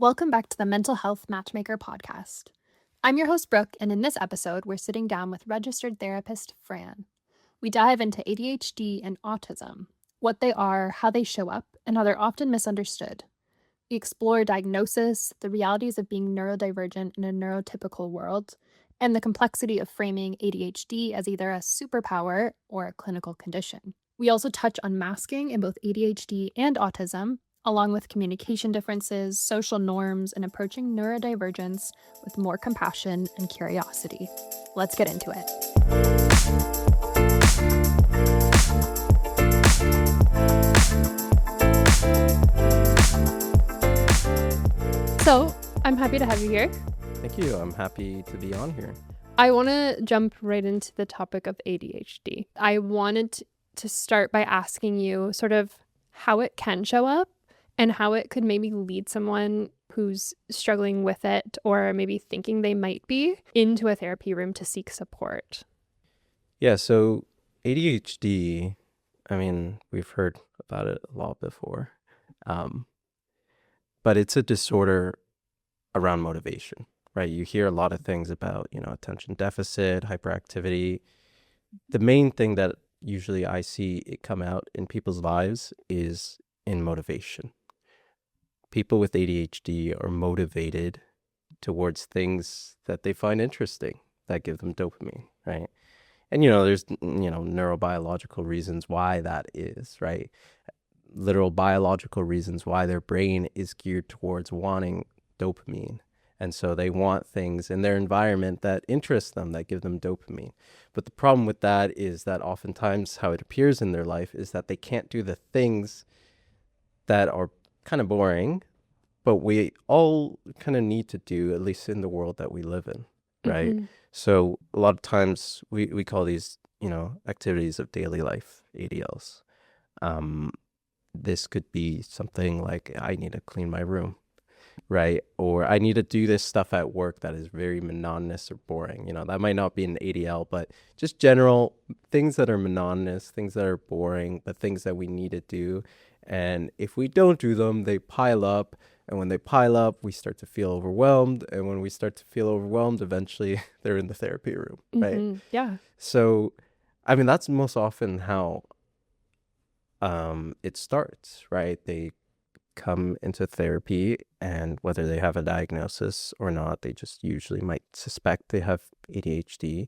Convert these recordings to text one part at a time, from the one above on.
Welcome back to the Mental Health Matchmaker podcast. I'm your host, Brooke, and in this episode, we're sitting down with registered therapist Fran. We dive into ADHD and autism, what they are, how they show up, and how they're often misunderstood. We explore diagnosis, the realities of being neurodivergent in a neurotypical world, and the complexity of framing ADHD as either a superpower or a clinical condition. We also touch on masking in both ADHD and autism, along with communication differences, social norms, and approaching neurodivergence with more compassion and curiosity. Let's get into it. So, I'm happy to have you here. Thank you. I'm happy to be on here. I want to jump right into the topic of ADHD. I wanted to start by asking you sort of how it can show up and how it could maybe lead someone who's struggling with it or maybe thinking they might be into a therapy room to seek support. Yeah, so ADHD, we've heard about it a lot before, but it's a disorder around motivation, right? You hear a lot of things about, attention deficit, hyperactivity. The main thing that usually I see it come out in people's lives is in motivation. People with ADHD are motivated towards things that they find interesting, that give them dopamine, right? And, there's, neurobiological reasons why that is, right? Literal biological reasons why their brain is geared towards wanting dopamine. And so they want things in their environment that interest them, that give them dopamine. But the problem with that is that oftentimes how it appears in their life is that they can't do the things that are kind of boring, but we all kind of need to do, at least in the world that we live in, right? Mm-hmm. So a lot of times we call these, activities of daily life, ADLs. This could be something like, I need to clean my room, right? Or I need to do this stuff at work that is very monotonous or boring. That might not be an ADL, but just general things that are monotonous, things that are boring, but things that we need to do. And if we don't do them, they pile up. And when they pile up, we start to feel overwhelmed. And when we start to feel overwhelmed, eventually they're in the therapy room, right? Mm-hmm. Yeah. So, that's most often how it starts, right? They come into therapy, and whether they have a diagnosis or not, they just usually might suspect they have ADHD.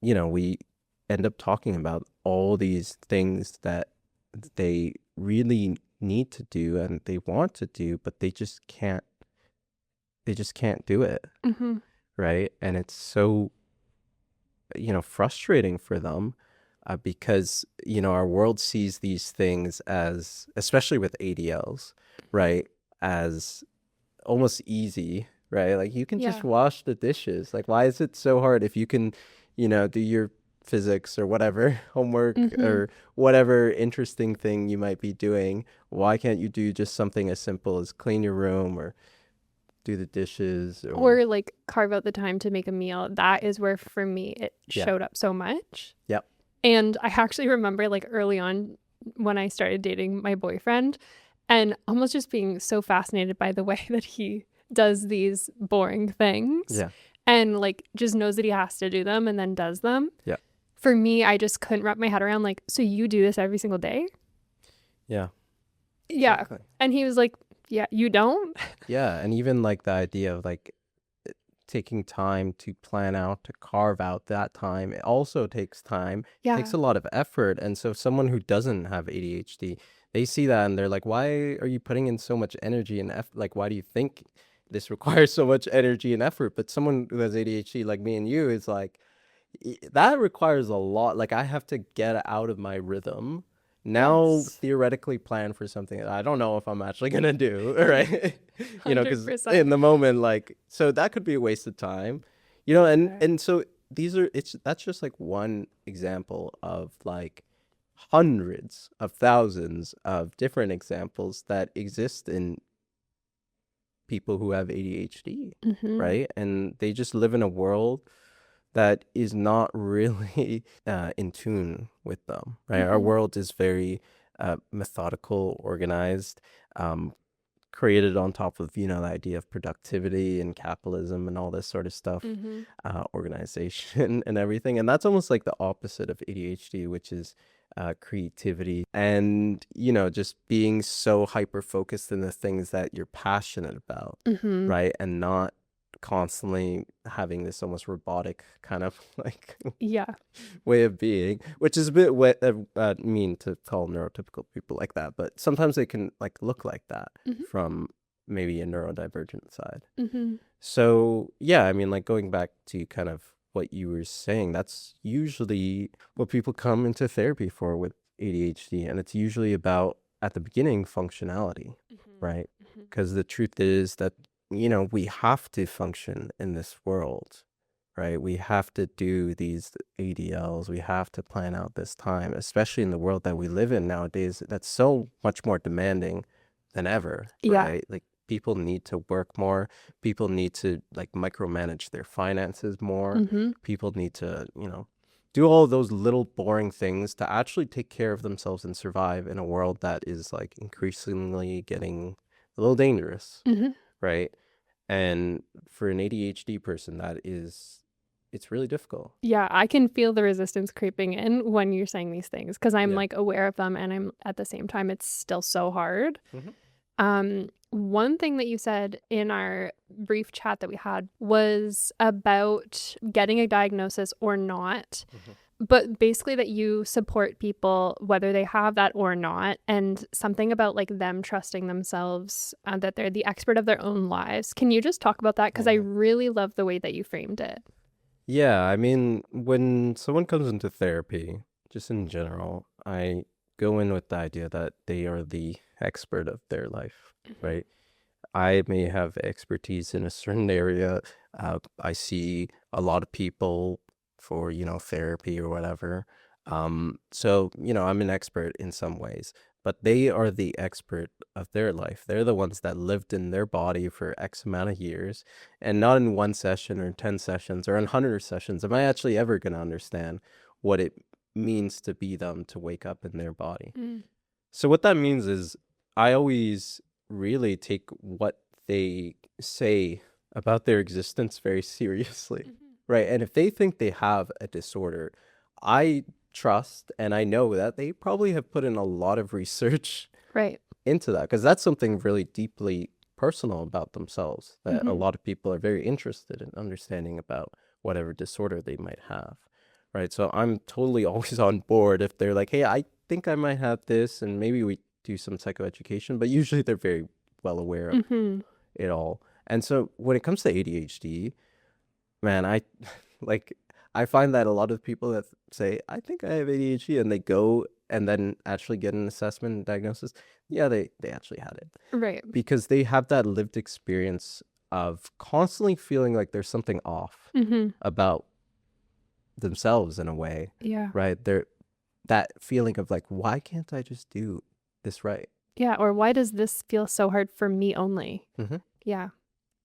We end up talking about all these things that they really need to do and they want to do, but they just can't do it. Mm-hmm. Right? And it's so frustrating for them, because our world sees these things as, especially with ADLs, right, as almost easy, right? Like, you can just wash the dishes. Like, why is it so hard if you can do your physics or whatever homework or whatever interesting thing you might be doing? Why can't you do just something as simple as clean your room or do the dishes or like carve out the time to make a meal? That is where for me it showed up so much. Yep. And I actually remember like early on when I started dating my boyfriend and almost just being so fascinated by the way that he does these boring things. Yeah. And like just knows that he has to do them and then does them. Yeah. For me, I just couldn't wrap my head around like, so you do this every single day? Yeah. Yeah. Exactly. And he was like, yeah, you don't? Yeah. And even like the idea of like taking time to plan out, to carve out that time, it also takes time. Yeah. It takes a lot of effort. And so someone who doesn't have ADHD, they see that and they're like, why are you putting in so much energy and effort? Like, why do you think this requires so much energy and effort? But someone who has ADHD like me and you is like, that requires a lot. Like, I have to get out of my rhythm now, theoretically plan for something that I don't know if I'm actually gonna do, right? Because 100%. in the moment, like, so that could be a waste of time, and so that's just like one example of like hundreds of thousands of different examples that exist in people who have ADHD, right? And they just live in a world that is not really in tune with them, right? Our world is very methodical, organized, created on top of, the idea of productivity and capitalism and all this sort of stuff, organization and everything. And that's almost like the opposite of ADHD, which is creativity and, just being so hyper focused in the things that you're passionate about, right? And not constantly having this almost robotic kind of like way of being, which is a bit mean to call neurotypical people like that, but sometimes they can like look like that from maybe a neurodivergent side. So yeah, I mean, like going back to kind of what you were saying, that's usually what people come into therapy for with ADHD, and it's usually about, at the beginning, functionality, right? Because the truth is that we have to function in this world, right? We have to do these ADLs. We have to plan out this time, especially in the world that we live in nowadays. That's so much more demanding than ever, right? Like people need to work more. People need to like micromanage their finances more. People need to, do all those little boring things to actually take care of themselves and survive in a world that is like increasingly getting a little dangerous. Right. And for an ADHD person, it's really difficult. Yeah, I can feel the resistance creeping in when you're saying these things because I'm like aware of them, and I'm at the same time, it's still so hard. One thing that you said in our brief chat that we had was about getting a diagnosis or not. But basically that you support people whether they have that or not, and something about like them trusting themselves, that they're the expert of their own lives. Can you just talk about that? Because I really love the way that you framed it. Yeah, I mean, when someone comes into therapy, just in general, I go in with the idea that they are the expert of their life, right? I may have expertise in a certain area. I see a lot of people for, therapy or whatever. So, I'm an expert in some ways, but they are the expert of their life. They're the ones that lived in their body for X amount of years, and not in one session or 10 sessions or in 100 sessions am I actually ever going to understand what it means to be them, to wake up in their body. So what that means is I always really take what they say about their existence very seriously. Right. And if they think they have a disorder, I trust and I know that they probably have put in a lot of research into that, because that's something really deeply personal about themselves that a lot of people are very interested in understanding about whatever disorder they might have. Right. So I'm totally always on board if they're like, hey, I think I might have this, and maybe we do some psychoeducation, but usually they're very well aware of it all. And so when it comes to ADHD, man, I find that a lot of people that say, I think I have ADHD, and they go and then actually get an assessment and diagnosis, they actually had it. Right. Because they have that lived experience of constantly feeling like there's something off about themselves in a way. Yeah. Right? That feeling of like, why can't I just do this right? Yeah. Or why does this feel so hard for me only? Yeah.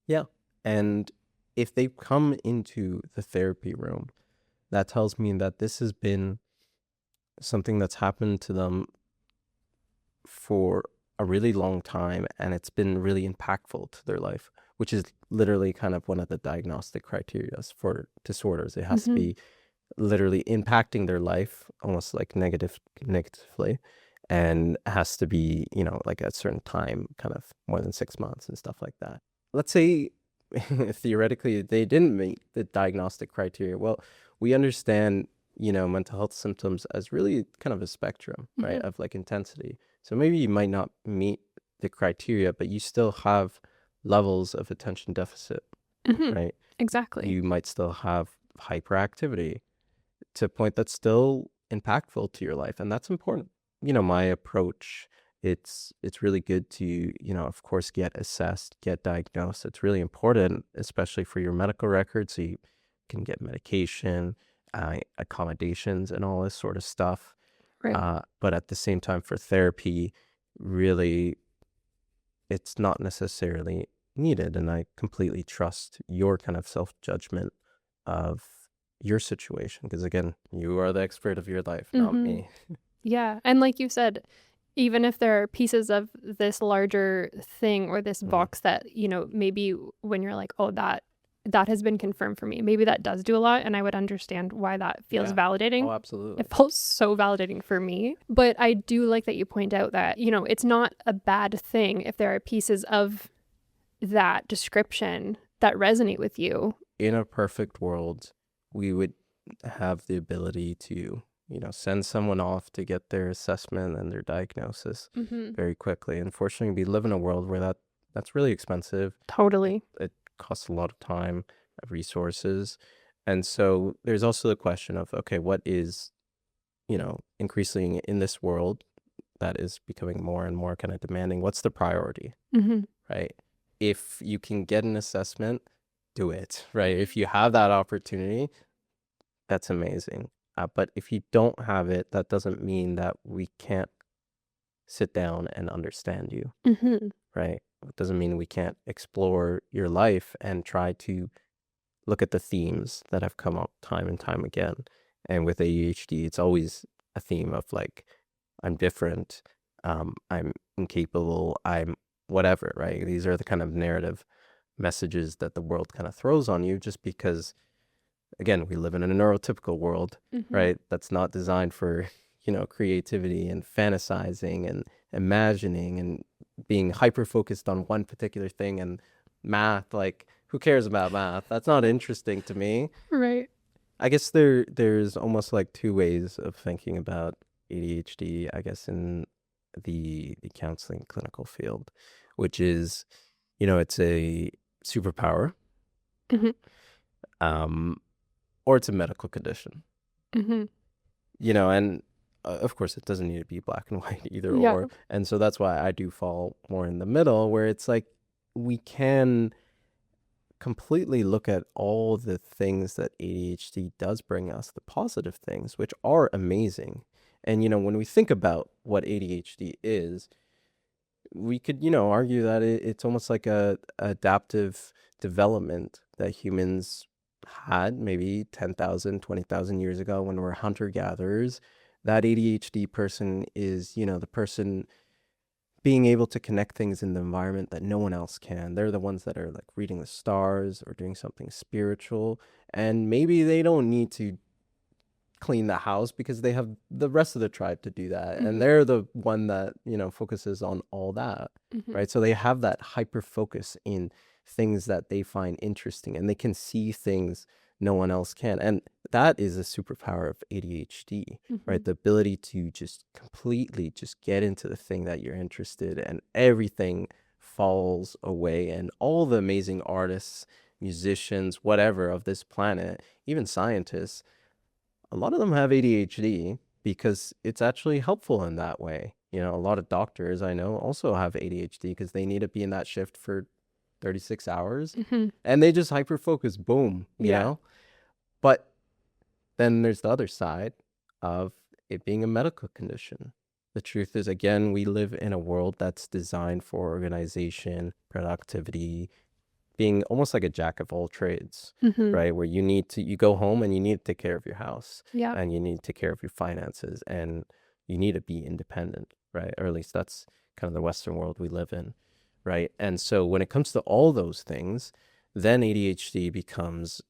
Yeah. And if they come into the therapy room, that tells me that this has been something that's happened to them for a really long time, and it's been really impactful to their life, which is literally kind of one of the diagnostic criteria for disorders. It has to be literally impacting their life almost like negatively, and has to be, like at a certain time, kind of more than 6 months and stuff like that. Let's say theoretically they didn't meet the diagnostic criteria. Well, we understand, mental health symptoms as really kind of a spectrum, right, of like intensity. So maybe you might not meet the criteria, but you still have levels of attention deficit, right? Exactly. You might still have hyperactivity to a point that's still impactful to your life, and that's important. My approach, it's really good to, of course, get assessed, get diagnosed. It's really important, especially for your medical records, so you can get medication, accommodations, and all this sort of stuff. Right. But at the same time, for therapy, really, it's not necessarily needed. And I completely trust your kind of self-judgment of your situation, because again, you are the expert of your life, not me. Yeah. And like you said, Even if there are pieces of this larger thing or this box that, you know, maybe when you're like, oh, that has been confirmed for me, maybe that does do a lot, and I would understand why that feels validating. Oh, absolutely. It feels so validating for me. But I do like that you point out that, you know, it's not a bad thing if there are pieces of that description that resonate with you. In a perfect world, we would have the ability to, you know, send someone off to get their assessment and their diagnosis very quickly. Unfortunately, we live in a world where that's really expensive. Totally. It costs a lot of time, resources. And so there's also the question of, okay, what is, you know, increasingly in this world that is becoming more and more kind of demanding, what's the priority, right? If you can get an assessment, do it, right? If you have that opportunity, that's amazing. But if you don't have it, that doesn't mean that we can't sit down and understand you, right? It doesn't mean we can't explore your life and try to look at the themes that have come up time and time again. And with ADHD, it's always a theme of like, I'm different, I'm incapable, I'm whatever, right? These are the kind of narrative messages that the world kind of throws on you just because, again, we live in a neurotypical world, right? That's not designed for, you know, creativity and fantasizing and imagining and being hyper-focused on one particular thing. And math, like, who cares about math? That's not interesting to me. Right. I guess there's almost like two ways of thinking about ADHD, I guess, in the counseling clinical field, which is, you know, it's a superpower, or it's a medical condition, you know, and of course it doesn't need to be black and white either or. And so that's why I do fall more in the middle, where it's like we can completely look at all the things that ADHD does bring us, the positive things, which are amazing. And, you know, when we think about what ADHD is, we could, you know, argue that it's almost like a adaptive development that humans had maybe 10,000, 20,000 years ago when we're hunter-gatherers. That ADHD person is, you know, the person being able to connect things in the environment that no one else can. They're the ones that are like reading the stars or doing something spiritual. And maybe they don't need to clean the house because they have the rest of the tribe to do that. And they're the one that, you know, focuses on all that, right? So they have that hyper focus in things that they find interesting, and they can see things no one else can. And that is a superpower of ADHD, right? The ability to just completely just get into the thing that you're interested in, and everything falls away. And all the amazing artists, musicians, whatever of this planet, even scientists, a lot of them have ADHD because it's actually helpful in that way. You know, a lot of doctors I know also have ADHD because they need to be in that shift for 36 hours and they just hyper focus, boom, you know? But then there's the other side of it being a medical condition. The truth is, again, we live in a world that's designed for organization, productivity, being almost like a jack of all trades, right? Where you go home and you need to take care of your house, and you need to take care of your finances, and you need to be independent, right? Or at least that's kind of the Western world we live in, right? And so when it comes to all those things, then ADHD becomes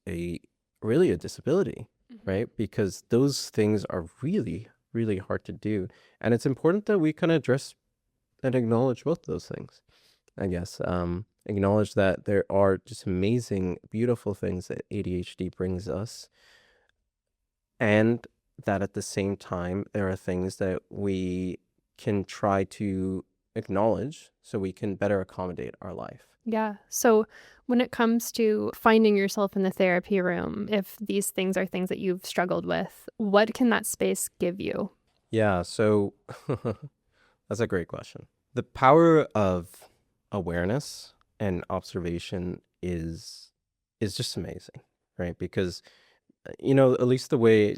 really a disability, right? Because those things are really, really hard to do. And it's important that we kind of address and acknowledge both those things, I guess. Acknowledge that there are just amazing, beautiful things that ADHD brings us, and that at the same time, there are things that we can try to acknowledge so we can better accommodate our life. Yeah. So when it comes to finding yourself in the therapy room, if these things are things that you've struggled with, what can that space give you? Yeah, so that's a great question. The power of awareness and observation is just amazing, right? Because, you know, at least the way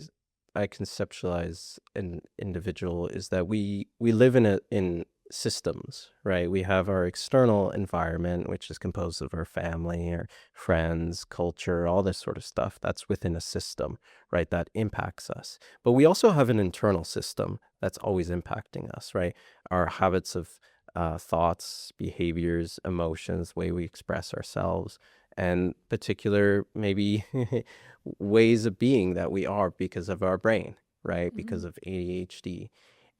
I conceptualize an individual is that we live in systems, right? We have our external environment, which is composed of our family, our friends, culture, all this sort of stuff. That's within a system, right? That impacts us. But we also have an internal system that's always impacting us, right? Our habits of thoughts, behaviors, emotions, way we express ourselves, and particular maybe ways of being that we are because of our brain, right? Because of ADHD.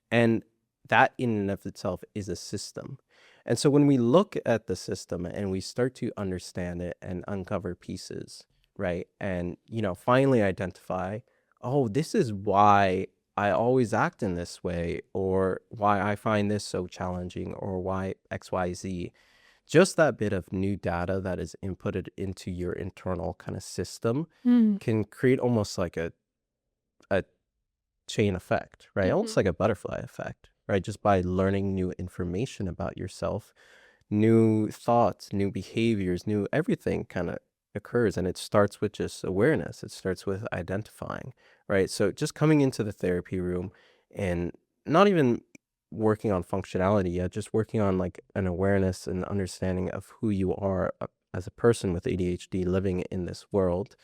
And that in and of itself is a system. And so when we look at the system and we start to understand it and uncover pieces, right? And, finally identify, oh, this is why I always act in this way, or why I find this so challenging, or why XYZ. Just that bit of new data that is inputted into your internal kind of system Mm. can create almost like a chain effect, right? Almost like a butterfly effect, right? Just by learning new information about yourself, new thoughts, new behaviors, new everything kind of occurs. And it starts with just awareness. It starts with identifying, right? So just coming into the therapy room and not even working on functionality yet, just working on like an awareness and understanding of who you are as a person with ADHD living in this world,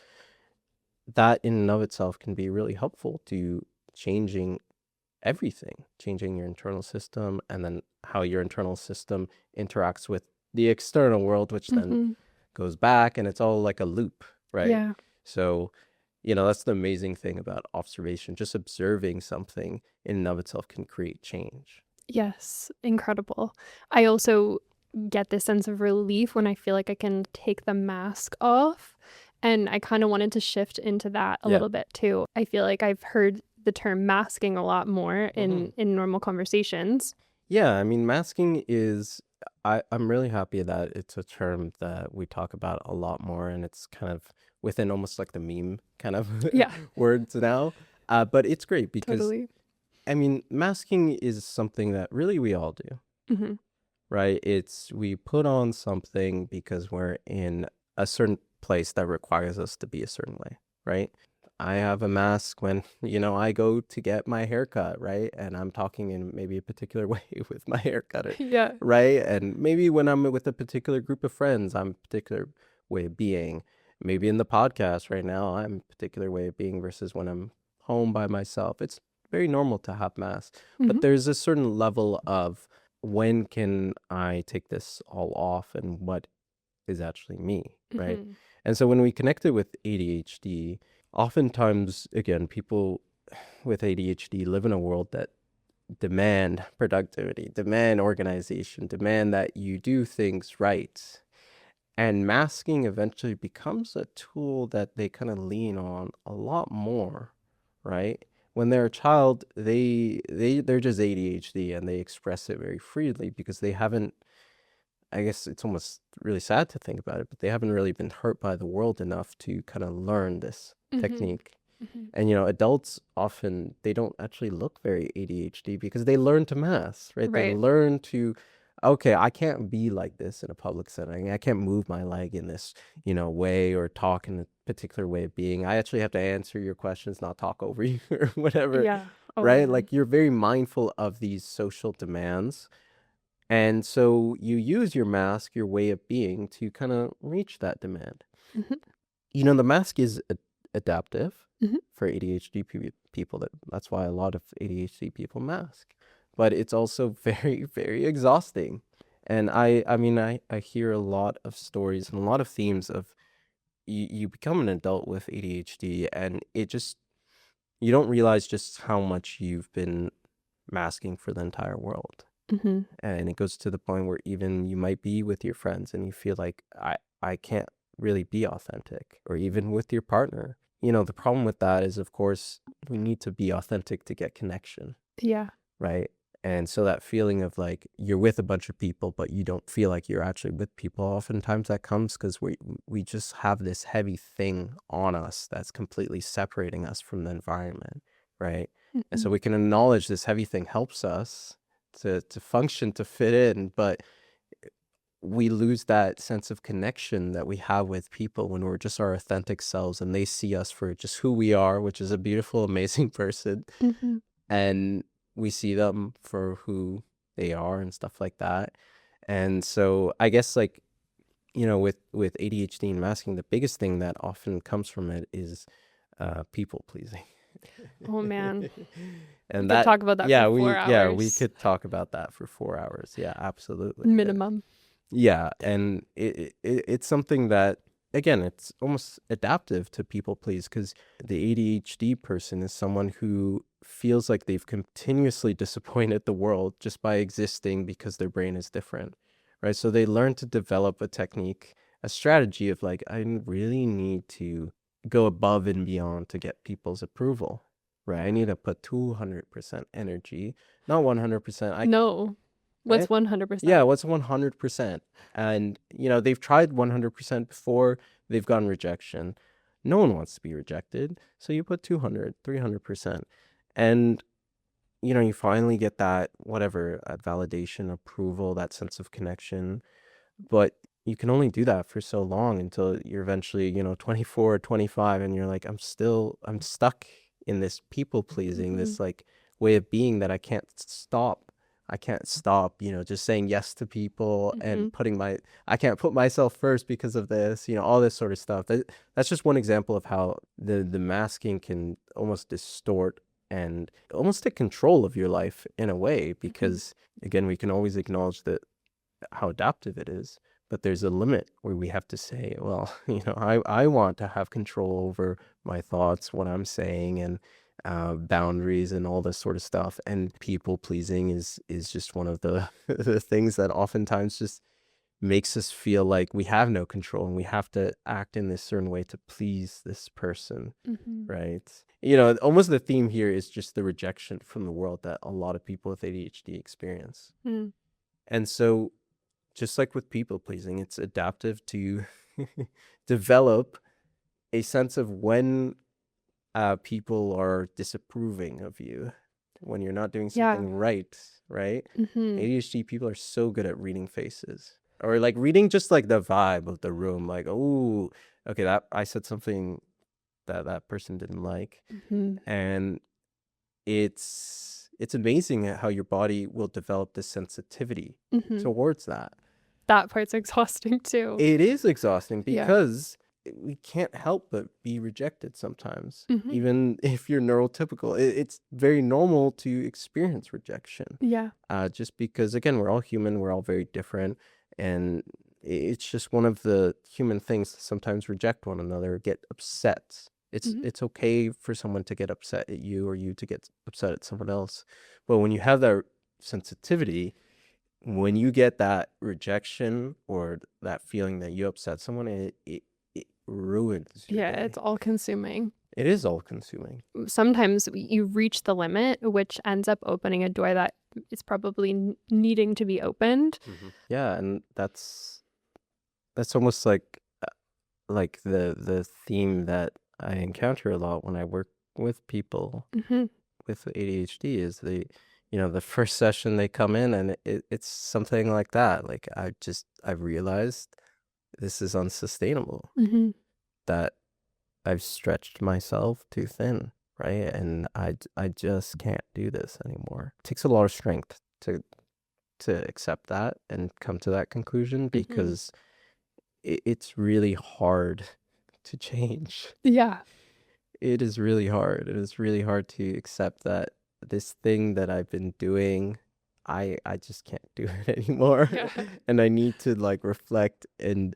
that in and of itself can be really helpful to changing everything, changing your internal system, and then how your internal system interacts with the external world, which then goes back, and it's all like a loop, right? Yeah. So, that's the amazing thing about observation. Just observing something in and of itself can create change. Yes, incredible. I also get this sense of relief when I feel like I can take the mask off. And I kind of wanted to shift into that a Yeah. little bit too. I feel like I've heard the term masking a lot more in normal conversations. Yeah, I mean, masking is, I'm really happy that it's a term that we talk about a lot more, and it's kind of within almost like the meme kind of Yeah, words now. But it's great because, totally. I mean, masking is something that really we all do, Hmm. right? We put on something because we're in a certain place that requires us to be a certain way, right? I have a mask when, I go to get my haircut, right? And I'm talking in maybe a particular way with my haircutter, Yeah. right? And maybe when I'm with a particular group of friends, I'm a particular way of being. Maybe in the podcast right now, I'm a particular way of being versus when I'm home by myself. It's very normal to have masks, but there's a certain level of when can I take this all off and what is actually me, right? And so when we connect it with ADHD, oftentimes, again, people with ADHD live in a world that demand productivity, demand organization, demand that you do things right. And masking eventually becomes a tool that they kind of lean on a lot more, right? When they're a child, they're just ADHD and they express it very freely because they haven't, I guess it's almost really sad to think about it, but they haven't really been hurt by the world enough to kind of learn this technique. And adults often, they don't actually look very ADHD because they learn to mask, right? They Right. learn to, okay, I can't be like this in a public setting. I can't move my leg in this, way, or talk in a particular way of being. I actually have to answer your questions, not talk over you or whatever, Yeah. Oh, right? man. Like you're very mindful of these social demands. And so you use your mask, your way of being, to kind of reach that demand. Mhm. The mask is adaptive Mhm. for ADHD people. That's why a lot of ADHD people mask. But it's also very, very exhausting. And I mean, I hear a lot of stories and a lot of themes of you become an adult with ADHD and you don't realize just how much you've been masking for the entire world. Mhm. And it goes to the point where even you might be with your friends and you feel like I can't really be authentic, or even with your partner. The problem with that is, of course, we need to be authentic to get connection, Yeah. right? And so that feeling of like you're with a bunch of people, but you don't feel like you're actually with people, oftentimes that comes because we just have this heavy thing on us that's completely separating us from the environment, right? And so Mhm. we can acknowledge this heavy thing helps us to function, to fit in, but we lose that sense of connection that we have with people when we're just our authentic selves and they see us for just who we are, which is a beautiful, amazing person, Mhm. and we see them for who they are and stuff like that. And so I guess like, with ADHD and masking, the biggest thing that often comes from it is people pleasing. Oh man, we And could talk about that yeah, for 4 we hours could talk about that for 4 hours. Yeah, absolutely. minimum. Yeah, and it's something that, again, it's almost adaptive to people please, because the ADHD person is someone who feels like they've continuously disappointed the world just by existing because their brain is different, right? So they learn to develop a technique, a strategy of like, I really need to go above and beyond to get people's approval, right? I need to put 200% energy, not 100%. No. What's 100%? Yeah, what's 100%? And, they've tried 100% before, they've gotten rejection. No one wants to be rejected. So you put 200, 300%. And, you finally get that, whatever, validation, approval, that sense of connection. But you can only do that for so long until you're eventually, 24, 25, and you're like, I'm stuck in this people pleasing, this like way of being that I can't stop. Just saying yes to people and I can't put myself first because of this, all this sort of stuff. That's just one example of how the masking can almost distort and almost take control of your life in a way, because again, we can always acknowledge that how adaptive it is, but there's a limit where we have to say, well, I want to have control over my thoughts, what I'm saying, and boundaries and all this sort of stuff. And people pleasing is just one of the the things that oftentimes just makes us feel like we have no control and we have to act in this certain way to please this person, right? Almost the theme here is just the rejection from the world that a lot of people with ADHD experience. And so, just like with people pleasing, it's adaptive to develop a sense of when people are disapproving of you, when you're not doing something right? ADHD people are so good at reading faces, or like reading just like the vibe of the room, like, oh, okay, that I said something that person didn't like. And it's amazing how your body will develop this sensitivity towards that. That part's exhausting too. It is exhausting because we can't help but be rejected sometimes, even if you're neurotypical. It's very normal to experience rejection. Just because, again, we're all human, we're all very different, and it's just one of the human things to sometimes reject one another, get upset. It's okay for someone to get upset at you, or you to get upset at someone else. But when you have that sensitivity, when you get that rejection or that feeling that you upset someone, it ruins your day. It's all consuming. It is all consuming. Sometimes you reach the limit, which ends up opening a door that is probably needing to be opened. Yeah, and that's almost like the theme that I encounter a lot when I work with people with ADHD is the first session they come in and it's something like that. Like I've realized this is unsustainable, that I've stretched myself too thin, right? And I just can't do this anymore. It takes a lot of strength to accept that and come to that conclusion, because it's really hard to change. It is really hard. It is really hard to accept that this thing that I've been doing, I just can't do it anymore. And I need to like reflect and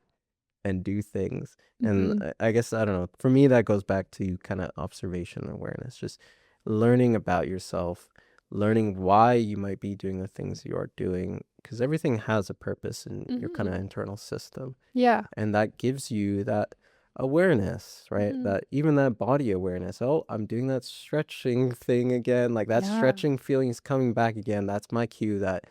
do things. And I guess, I don't know, for me that goes back to kind of observation and awareness, just learning about yourself, learning why you might be doing the things you are doing, because everything has a purpose in your kind of internal system. And that gives you that awareness, right? That even that body awareness, oh, I'm doing that stretching thing again, like that stretching feeling is coming back again. That's my cue that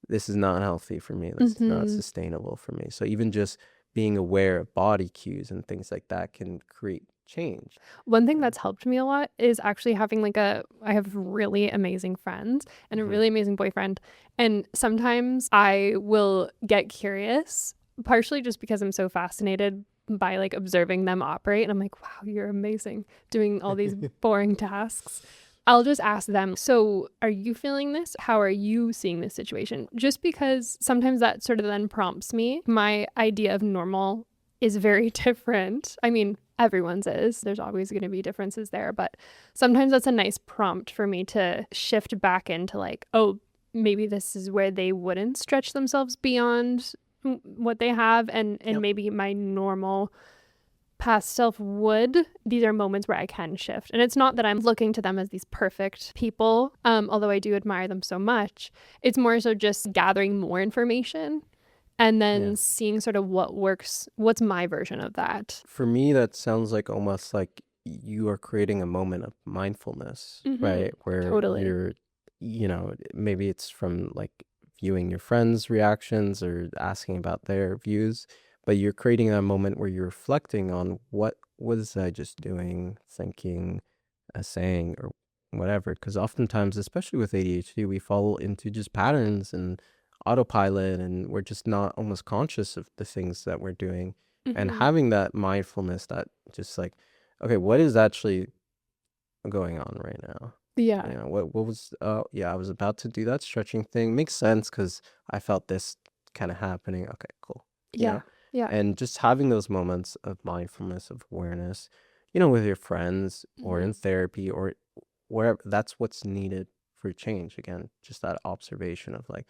this is not healthy for me. This is not sustainable for me. So even just being aware of body cues and things like that can create change. One thing that's helped me a lot is actually having I have really amazing friends and a really amazing boyfriend. And sometimes I will get curious, partially just because I'm so fascinated by like observing them operate. And I'm like, wow, you're amazing doing all these boring tasks. I'll just ask them, so are you feeling this? How are you seeing this situation? Just because sometimes that sort of then prompts me. My idea of normal is very different. I mean, everyone's is. There's always going to be differences there, but sometimes that's a nice prompt for me to shift back into like, oh, maybe this is where they wouldn't stretch themselves beyond what they have, and Yep. maybe my normal past self would. These are moments where I can shift. And it's not that I'm looking to them as these perfect people, although I do admire them so much. It's more so just gathering more information and then Yeah. seeing sort of what works, what's my version of that. For me, that sounds like almost like you are creating a moment of mindfulness, right? Where Totally. you're, maybe it's from like viewing your friends' reactions or asking about their views, but you're creating a moment where you're reflecting on what was I just doing, thinking, saying, or whatever. Because oftentimes, especially with ADHD, we fall into just patterns and autopilot, and we're just not almost conscious of the things that we're doing. And having that mindfulness, that just like, okay, what is actually going on right now? Yeah. What was, yeah, I was about to do that stretching thing. Makes sense because I felt this kind of happening. Okay, cool. Yeah. Yeah. And just having those moments of mindfulness, of awareness, with your friends or in therapy or wherever, that's what's needed for change. Again, just that observation of like,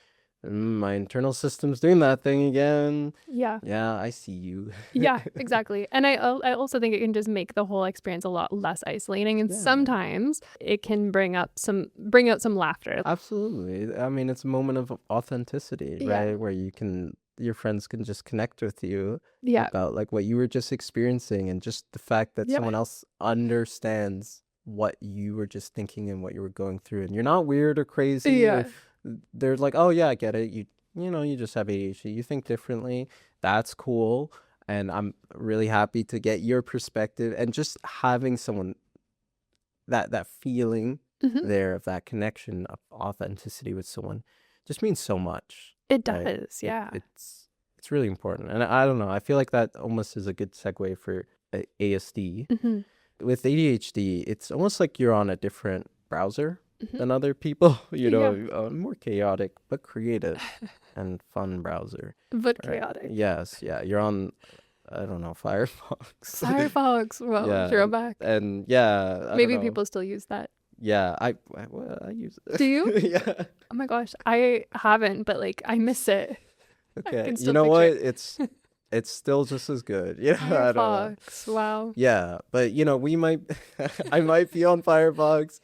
my internal system's doing that thing again. Yeah. Yeah, I see you. Yeah, exactly. And I also think it can just make the whole experience a lot less isolating. And Yeah. sometimes it can bring out some laughter. Absolutely. I mean, it's a moment of authenticity, Yeah. right? Where your friends can just connect with you Yeah. about like what you were just experiencing, and just the fact that Yeah. someone else understands what you were just thinking and what you were going through, and you're not weird or crazy. Yeah. They're like, oh yeah, I get it. You just have ADHD. You think differently. That's cool. And I'm really happy to get your perspective, and just having someone that feeling there of that connection of authenticity with someone just means so much. It Right? does. Yeah. It's really important. And I don't know, I feel like that almost is a good segue for ASD. With ADHD, it's almost like you're on a different browser than other people, a more chaotic but creative and fun browser. But Right? chaotic. Yes, yeah. You're on, I don't know, Firefox. Firefox. Well, Yeah. throwback. And yeah, I Maybe don't know. people still use that. Yeah, I use it. Do you? Yeah. Oh my gosh, I haven't, but like I miss it. Okay. can You still know what? picture It's still just as good. Yeah, I don't know. Firefox. Wow. Yeah, but we might I might be on Firefox,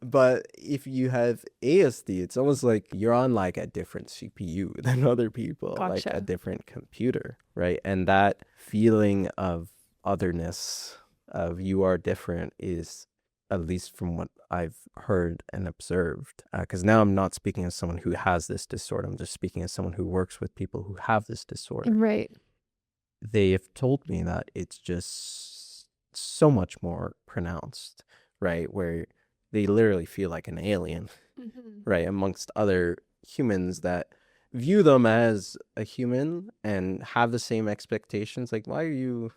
but if you have ASD, it's almost like you're on like a different CPU than other people, like a Gotcha. different computer, right? And that feeling of otherness, of you are different, is, at least from what I've heard and observed, because now I'm not speaking as someone who has this disorder. I'm just speaking as someone who works with people who have this disorder. Right. They have told me that it's just so much more pronounced, right? Where they literally feel like an alien, right? Amongst other humans that view them as a human and have the same expectations. Like, why are you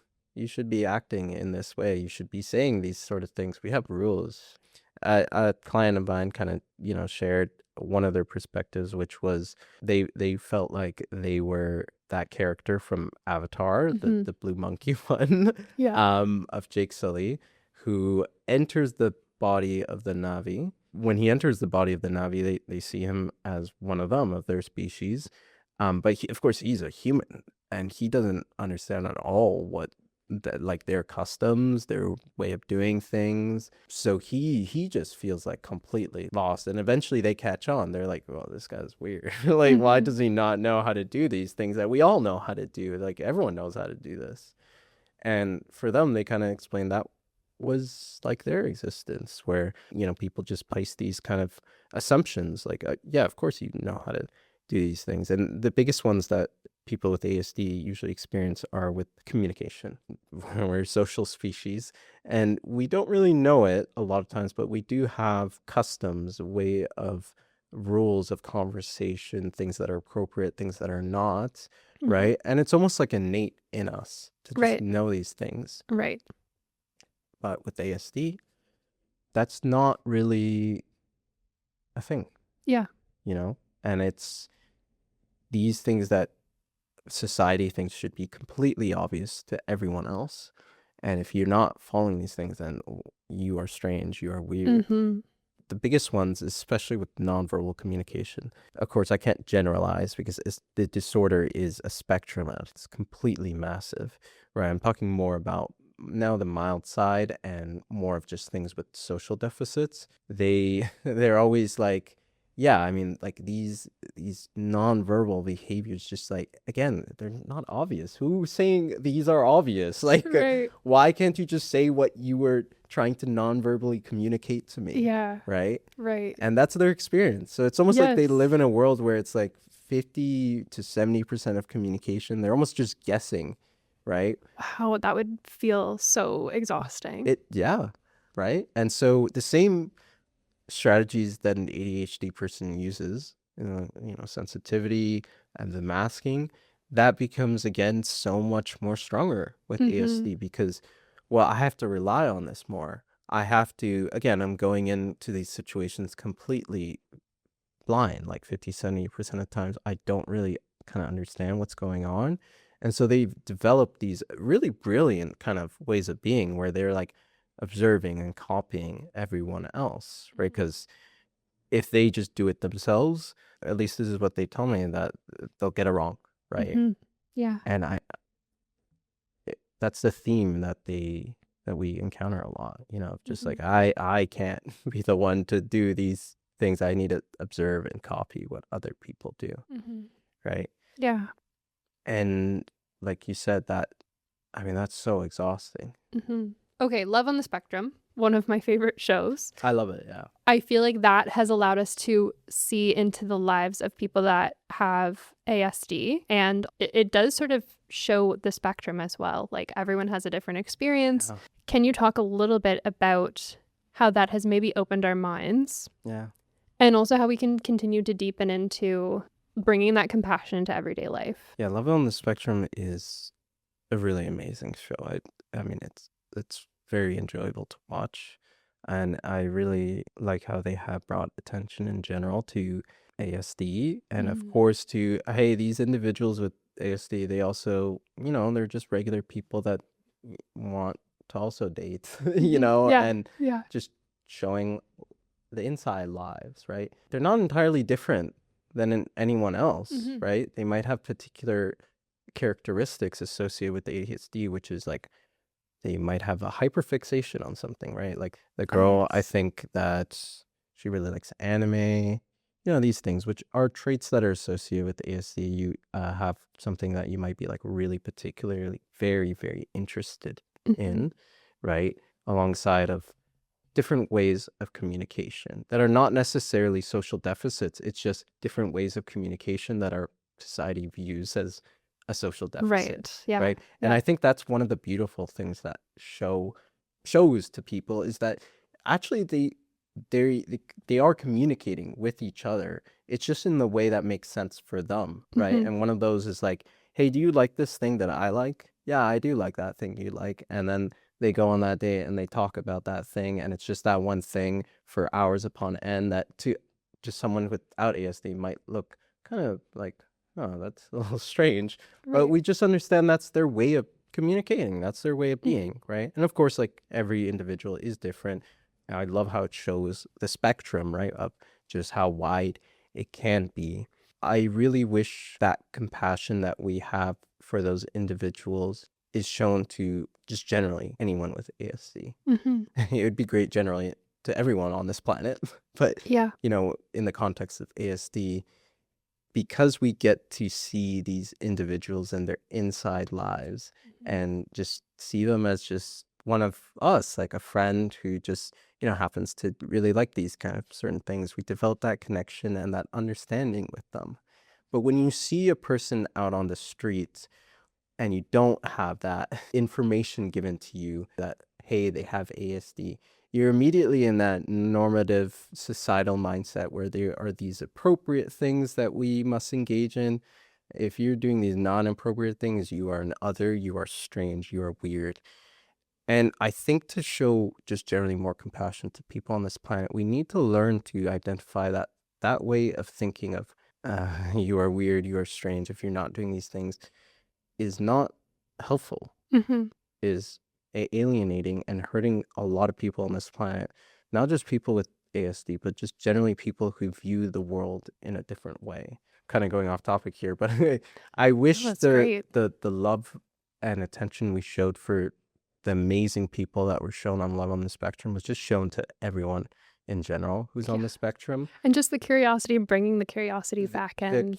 should be acting in this way. You should be saying these sort of things. We have rules. A client of mine kind of, shared one of their perspectives, which was they felt like they were that character from Avatar, the blue monkey one, Yeah. of Jake Sully, who enters the body of the Na'vi. When he enters the body of the Na'vi, they see him as one of them, of their species. But of course, he's a human, and he doesn't understand at all what like their customs, their way of doing things. So he just feels like completely lost. And eventually they catch on. They're like, well, this guy's weird. Like, why does he not know how to do these things that we all know how to do? Like, everyone knows how to do this. And for them, they kind of explained that was like their existence, where people just place these kind of assumptions, like, yeah, of course you know how to do these things. And the biggest ones that people with ASD usually experience are with communication. We're a social species, and we don't really know it a lot of times, but we do have customs, a way of rules of conversation, things that are appropriate, things that are not, right? And it's almost like innate in us to just know these things. Right. But with ASD, that's not really a thing. Yeah. And it's these things that society thinks should be completely obvious to everyone else. And if you're not following these things, then you are strange, you are weird. Mm-hmm. The biggest ones, especially with nonverbal communication. Of course, I can't generalize because the disorder is a spectrum. It's completely massive, right? I'm talking more about now the mild side and more of just things with social deficits. They're always like, yeah, I mean, like these nonverbal behaviors, just like, again, they're not obvious. Who's saying these are obvious? Like, Right. why can't you just say what you were trying to non-verbally communicate to me? Yeah. Right. Right. And that's their experience. So it's almost like they Yes. live in a world where it's like 50 to 70% of communication. They're almost just guessing, right? Wow, that would feel so exhausting. Yeah. Right. And so the same strategies that an ADHD person uses, sensitivity and the masking, that becomes again so much more stronger with Mm-hmm. ASD because, well, I have to rely on this more. I have to, again, I'm going into these situations completely blind, like 50, 70% of times. I don't really kind of understand what's going on. And so they've developed these really brilliant kind of ways of being where they're like observing and copying everyone else, right? Because if they just do it themselves, at least this is what they tell me, that they'll get it wrong, right? Mm-hmm. Yeah. And that's the theme that we encounter a lot, just like I can't be the one to do these things. I need to observe and copy what other people do, Mm-hmm. right? Yeah. And like you said, that's so exhausting. Mm-hmm. Okay, Love on the Spectrum, one of my favorite shows. I love it. Yeah. I feel like that has allowed us to see into the lives of people that have ASD, and it does sort of show the spectrum as well. Like everyone has a different experience. Yeah. Can you talk a little bit about how that has maybe opened our minds? Yeah. And also how we can continue to deepen into bringing that compassion into everyday life. Yeah, Love on the Spectrum is a really amazing show. I mean, it's very enjoyable to watch, and I really like how they have brought attention in general to ASD, and of course to, hey, these individuals with ASD, they also, they're just regular people that want to also date, Yeah. and Yeah. just showing the inside lives, right? They're not entirely different than anyone else, right? They might have particular characteristics associated with the ADHD, which is like they might have a hyperfixation on something, right? Like the girl, I think that she really likes anime, these things, which are traits that are associated with the ASD. You have something that you might be like really particularly very, very interested in, right? Alongside of different ways of communication that are not necessarily social deficits. It's just different ways of communication that our society views as a social deficit. Right. Yeah. Right. And I think that's one of the beautiful things that shows to people is that actually they are communicating with each other. It's just in the way that makes sense for them. Right. And one of those is like, hey, do you like this thing that I like? Yeah, I do like that thing you like. And then they go on that date and they talk about that thing, and it's just that one thing for hours upon end that to just someone without ASD might look kind of like, oh, that's a little strange. But we just understand that's their way of communicating. That's their way of being, right? And of course, like every individual is different. And I love how it shows the spectrum, right, of just how wide it can be. I really wish that compassion that we have for those individuals is shown to just generally anyone with ASD. It would be great generally to everyone on this planet. But, in the context of ASD, because we get to see these individuals and their inside lives and just see them as just one of us, like a friend who just, happens to really like these kind of certain things, we develop that connection and that understanding with them. But when you see a person out on the streets and you don't have that information given to you that, hey, they have ASD, you're immediately in that normative societal mindset where there are these appropriate things that we must engage in. If you're doing these non-appropriate things, you are an other, you are strange, you are weird. And I think to show just generally more compassion to people on this planet, we need to learn to identify that way of thinking of you are weird, you are strange, if you're not doing these things, is not helpful, Mm-hmm. is alienating and hurting a lot of people on this planet. Not just people with ASD, but just generally people who view the world in a different way. Kind of going off topic here, but I wish that's the great. love and attention we showed for the amazing people that were shown on Love on the Spectrum was just shown to everyone in general who's on Yeah. the spectrum. And just the curiosity, bringing the curiosity back in.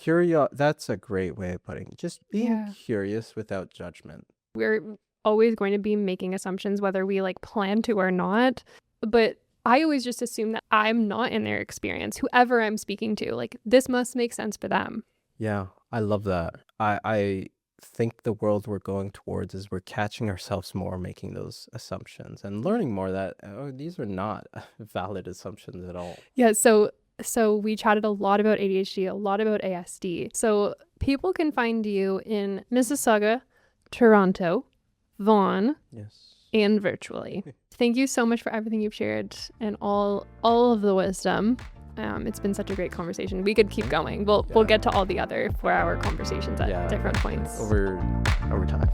That's a great way of putting it. Just being Yeah. curious without judgment. We're always going to be making assumptions, whether we like plan to or not. But I always just assume that I'm not in their experience. Whoever I'm speaking to, like, this must make sense for them. Yeah, I love that. I think the world we're going towards is we're catching ourselves more making those assumptions and learning more that these are not valid assumptions at all. Yeah, so we chatted a lot about ADHD, a lot about ASD. So people can find you in Mississauga, Toronto, Vaughan, Yes. and virtually. Thank you so much for everything you've shared and all of the wisdom. It's been such a great conversation. We could keep going. We'll get to all the other 4-hour conversations at different points. Over time.